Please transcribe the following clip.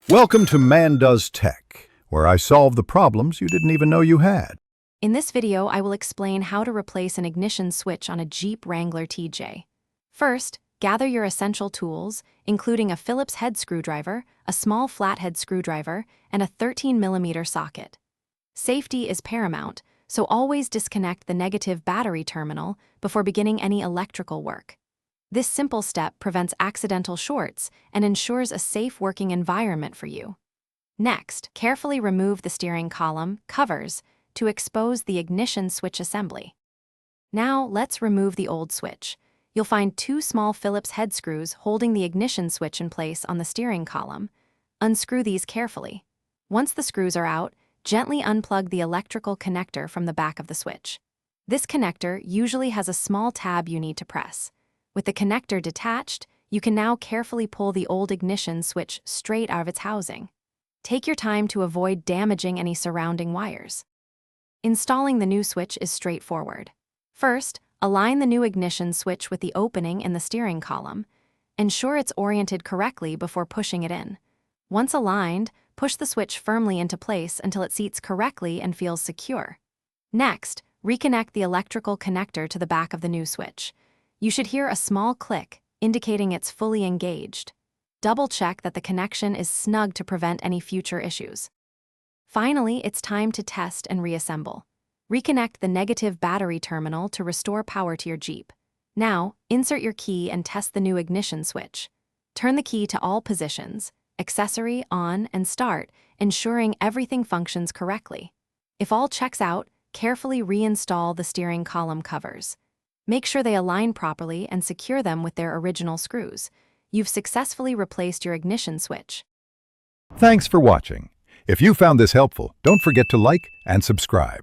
Welcome to Man Does Tech, where I solve the problems you didn't even know you had. In this video, I will explain how to replace an ignition switch on a Jeep Wrangler TJ. First, gather your essential tools, including a Phillips head screwdriver, a small flathead screwdriver, and a 13mm socket. Safety is paramount, so always disconnect the negative battery terminal before beginning any electrical work. This simple step prevents accidental shorts and ensures a safe working environment for you. Next, carefully remove the steering column covers to expose the ignition switch assembly. Now, let's remove the old switch. You'll find two small Phillips head screws holding the ignition switch in place on the steering column. Unscrew these carefully. Once the screws are out, gently unplug the electrical connector from the back of the switch. This connector usually has a small tab you need to press. With the connector detached, you can now carefully pull the old ignition switch straight out of its housing. Take your time to avoid damaging any surrounding wires. Installing the new switch is straightforward. First, align the new ignition switch with the opening in the steering column. Ensure it's oriented correctly before pushing it in. Once aligned, push the switch firmly into place until it seats correctly and feels secure. Next, reconnect the electrical connector to the back of the new switch. You should hear a small click, indicating it's fully engaged. Double-check that the connection is snug to prevent any future issues. Finally, it's time to test and reassemble. Reconnect the negative battery terminal to restore power to your Jeep. Now, insert your key and test the new ignition switch. Turn the key to all positions, accessory, on, and start, ensuring everything functions correctly. If all checks out, carefully reinstall the steering column covers. Make sure they align properly and secure them with their original screws. You've successfully replaced your ignition switch. Thanks for watching. If you found this helpful, don't forget to like and subscribe.